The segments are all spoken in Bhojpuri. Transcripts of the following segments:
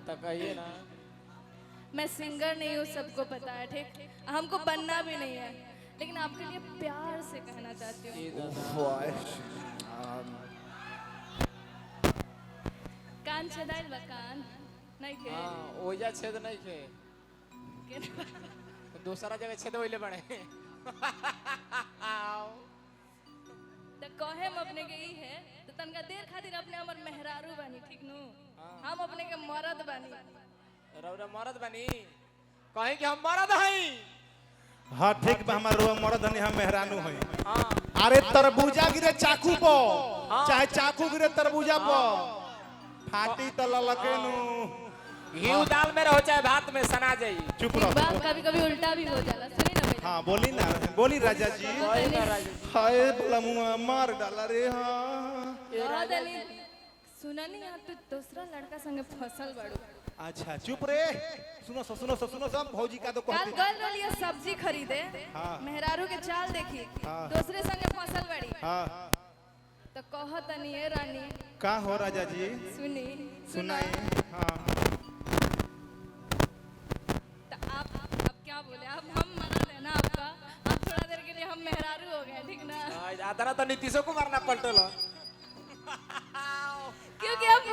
तो कहिए ना। मैं सिंगर नहीं हूँ, सबको पता है, ठीक? हमको बनना भी नहीं है, लेकिन आपके लिए प्यार से कहना चाहती हूँ। कान छेदाइल बा कान नहीं के? हाँ ओजा छेद नहीं के, दूसरा जगह छेद होइले बने। तो कहे हम अपने के ही है तो तनका देर खातिर अपने हमर मेहरारू बानी, ठीक नु? हम अपने के मर्द बानी। रौरा मरद बनी कहीं कि हम मरद हई। हाँ ठीक बा, हमार मर्द हनी, हम मेहरानू हई। हाँ अरे तरबूजा गिरे चाकू पो, चाहे चाकू गिरे तरबूजा पो, फाटी त ललके नु। घी दाल में रहो चाहे भात में सना जाई। चुप रहो। बात कभी कभी उल्टा भी हो जाला, सुनी ना भैया। हाँ बोली ना, बोली राजा जी। कोई ना राजू। हाय भला मुआ मार डाला रे। हाँ सुना नहीं यार, तू दूसरा लड़का संगे फसल बाड़ू। अच्छा चुप रे। सुनो सुनो सुनो सब भौजी का तो कल कहती। गल रही सब्जी खरीदे, हाँ। मेहरारू के चाल देखी, हाँ। दूसरे संगे फसल बाड़ी हाँ तो कहतनी है रानी। का हो राजा जी? सुनी सुनाई। हाँ तो आप क्या बोले? आप हम मना लेना आपका, आप थोड़ा देर के लिए हम मेहरारू हो गए, ठीक ना? आदरा तो नीतीशों को मारना पलटो लो। क्योंकि अब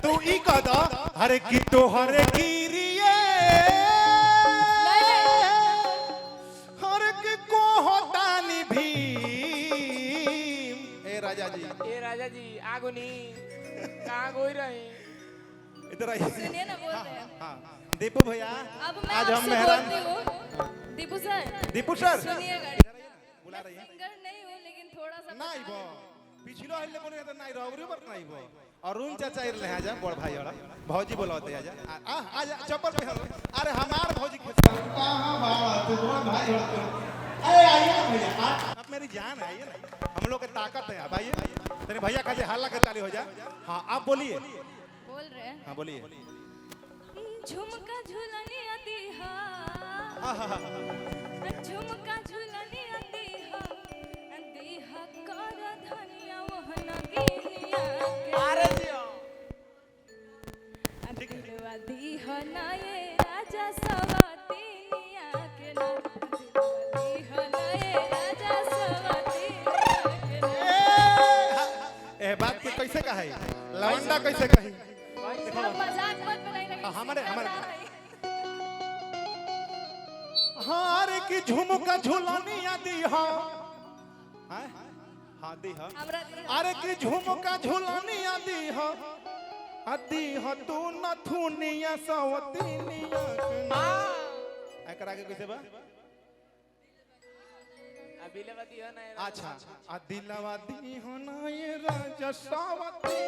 तू ई कह दो हरे की तो हरे गिरिए हरे की को होतानी भी। ए राजा जी, आगुनी कहाँ गोई रही। इधर आइए। सुनिए ना, बोल रहे हैं। हाँ दीपू भैया, अब मैं आज हम आपसे मेहरान। बोलती हूँ, दीपू सर। दीपू सर सुनिएगा, बुला रही है। सिंगर नहीं हूँ लेकिन थोड़ा सा नहीं बो पिछलो हल्ले बोले तो नहीं रहो पर नहीं बो। अरुण चाचा इरले आजा, बड़ भाई वाला भौजी बोलते आजा। आजा चप्पल पहन। अरे हमार भौजी कहां बात तू बड़ भाई होते। अरे आइए ना भैया, आप मेरी जान है, आइए ना, हम लोग की ताकत है। आप आइए, तेरे भैया का हल्ला के ताली हो जा। हाँ आप बोलिए। बोल रहे हैं। हाँ बोलिए। झुमका झुलनी आती है, झुमका झुलनी आती है, दीहा कर धनिया वहना गिनिया के। अरे जियो दिलवा दीहा ना ये राजा सवातिया के ना, दिलवा दीहा ना ये राजा सवातिया के ना। ए बात के कैसे कहे, लवंडा कैसे कही? आप मजाक मत बनाइए। हमारे हाँ रे की झुमका झुलानी आदि हो। हाँ दी हो। अरे की झुमका झुलानी आदि हो, आदि हो तू नथुनिया सवतिनिया के। एकरा के कैसे बा? अबिलवती हो ना। अच्छा दिलवा दी हो ना ये राजा सवती।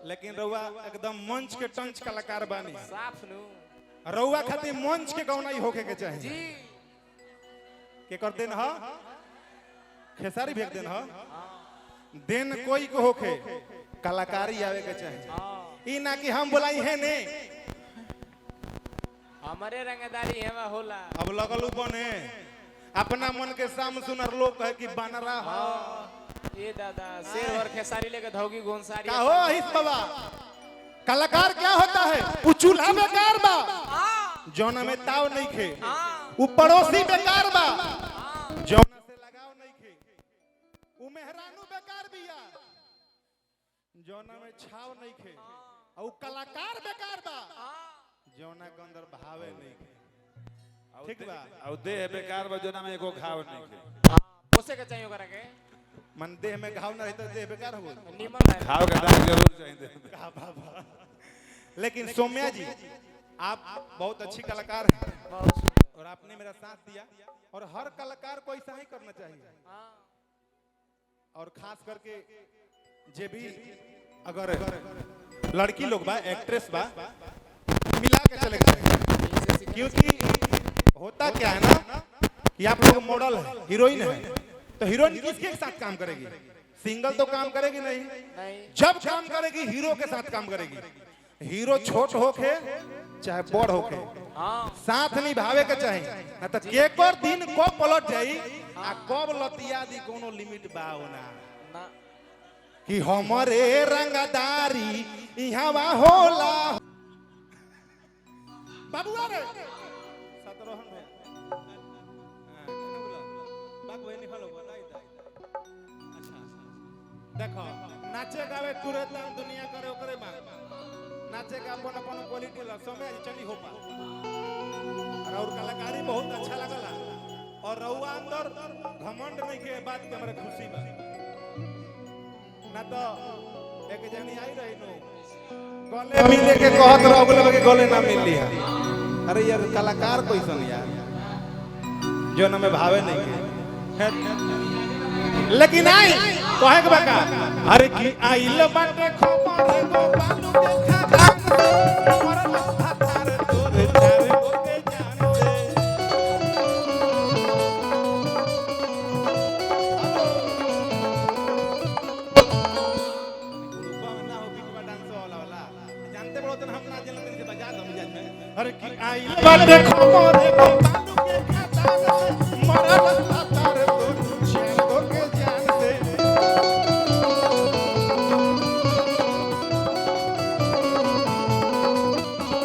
लेकिन रउआ एकदम मंच के टंच कलाकार बानी। साफ नु रउआ खातिर मंच के गौना ही होके के चाहिए जी। के कर देन ह खेसारी भेज देन ह दिन कोई को होके कलाकारी आवे के चाहिए। ई ना कि हम बुलाई है ने हमारे रंगदारी है होला। अब लगल बने अपना मन के साम सुनर लोग कहे कि बनरा ह। ये दादा शेर और खेसारी लेके धौगी गोंसारी का हो हिस बाबा, कलाकार क्या होता है? वो चूल्हा बेकार बा जौना में ताव नहीं खे, वो पड़ोसी बेकार बा जौना से लगाव नहीं खे, वो मेहरानू बेकार बिया जौना में छाव नहीं खे, और वो कलाकार बेकार बा जौना के अंदर भावे नहीं खे। ठीक बा? और देह बेकार बा जोना में एको घाव नहीं के। उसे के चाहिए करा के मन देह में घाव ना रही तो देह बेकार हो। निमन है। घाव का दाग जरूर चाहिए। लेकिन सौम्या जी आप बहुत अच्छी कलाकार हैं और आपने मेरा साथ दिया, और हर कलाकार को ऐसा ही करना चाहिए। और खास करके जे भी अगर लड़की लोग बा, एक्ट्रेस बा, मिला के चलेगा। क्योंकि होता क्या है ना कि आप लोग मॉडल है, हीरोइन है, तो हीरोइन किसके साथ काम करेगी? सिंगल तो काम करेगी नहीं, जब काम करेगी हीरो के साथ काम करेगी। हीरो छोट होके चाहे बड़ होके हाँ साथ निभावे के चाही ना तो केकर दिन को पलट जाई आ कब लतिया दी कोनो लिमिट बा ना ना कि हमरे रंगदारी इहावा होला बाबू रे सतरोहन में बाबू ए निकलो बताई दा अच्छा देखो नाचे गावे तुरंत दुनिया करे ओकरे बा नाचे का अपन अपन क्वालिटी ला समय चली हो पा और कलाकारी बहुत अच्छा लगला और रउआ अंदर घमंड नहीं के बात के हमरा खुशी बा ना तो एक जनी आई रही नो गले मिले के कहत रहो बोले के गले ना मिल लिया अरे यार कलाकार कैसन यार जो ना में भावे नहीं के लेकिन आई कहे के बाका अरे की आइल बाटे खबर एगो बालू के खा हमर माथा तार तोर चार गो के जान से जानते बड़ो तन हम ना जानते से बजा दम जात में अरे की आइल बाटे खबर एगो बालू के खाता हमर माथा तार तोर चार गो के जान से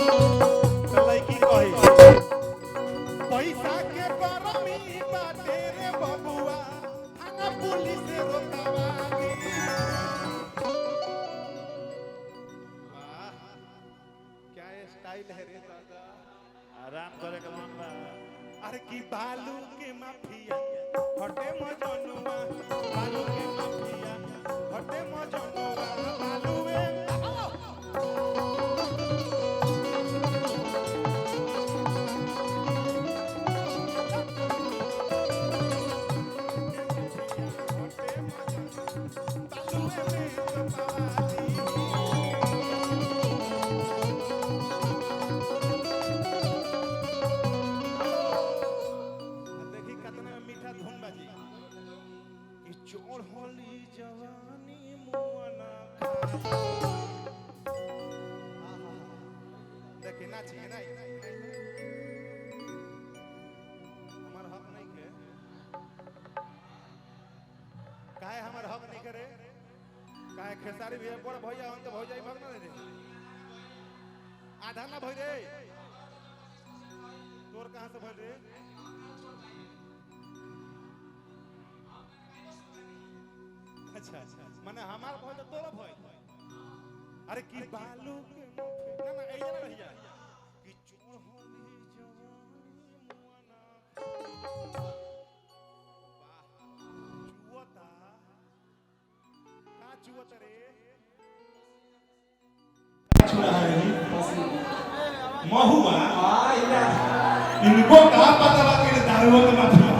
लड़की कही पैसा के गरमी बाटे रे बबुआ थाना पुलिस रोकवानी वाह क्या स्टाइल है रे दादा आराम करे के मन बा अरे की बालू के माफिया हटे मजनुआ बालू के माफिया हटे मजनुआ बालू देखी कितना मीठा धुन बाजी कि चोर होली जवानी मुआना देखी नाची नहीं हमार हक नहीं के काहे हमार हक नहीं करे काहे खेसारी भी बड़ भैया हम तो भौजाई भग ना रे आधा ना भई रे तोर कहां से भई रे अच्छा माने हमार भई तो तोरा भई अरे की बालू के ना ना ए ना रहिया कि चोर होली जवानी मुआना वाह चुवता का चुवत रे महुआ इनको कहा पता बा कि दारू के माफिया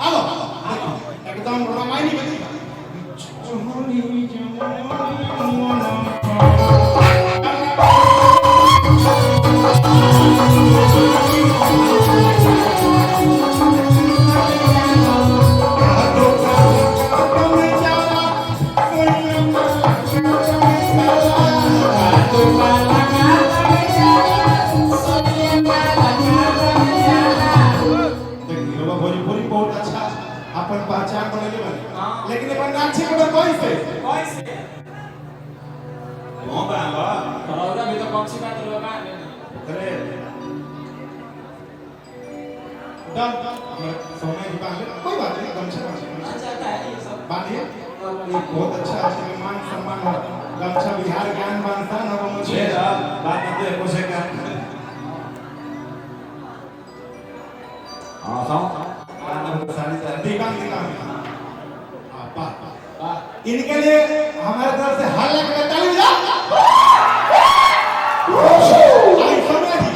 आओ एकदम रामायणी बनी चोरी जवानी मुआना भोजपुरी बहुत अच्छा अपन पहचान बनले बने लेकिन अपन नाचे के कैसे हो बाबा करौदा भी तो कम सी बात लोग बा अरे डन सोने की बात कोई बात नहीं गमछा चाहता है ये सब बांधिए बहुत अच्छा आपके मान सम्मान हो गमछा बिहार ज्ञान बांधता ना वो मुझे बात नहीं तो को से का हां साउंड सारी दीवान इनके लिए हमारे तरफ से हल्ला के ताली बजा आई समय जी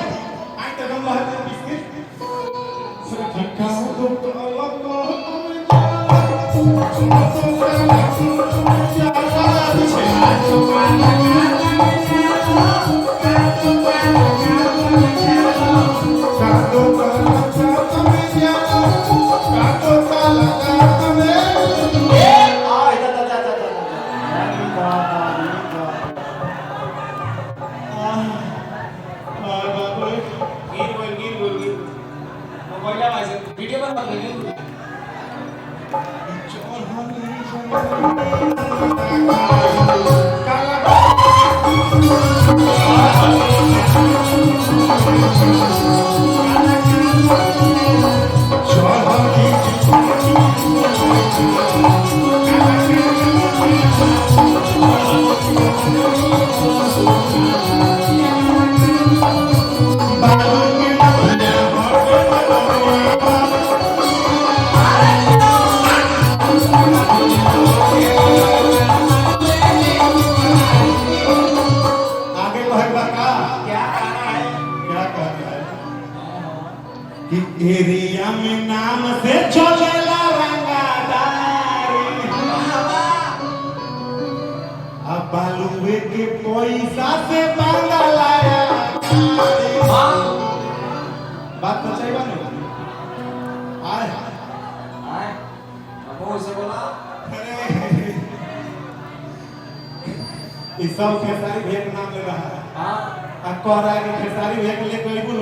आई तो हम लोग बिस्किट सिर्फ ठक्का तो अलग एरिया में नाम से चलेला रंगादारी अब बालुए के पैसा से बंगलाया बात तो चाहिए ना आए से बोला इस सब खेसारी भैया का नाम ले रहा है कह रहा है कि खेसारी भैया के लिए कोई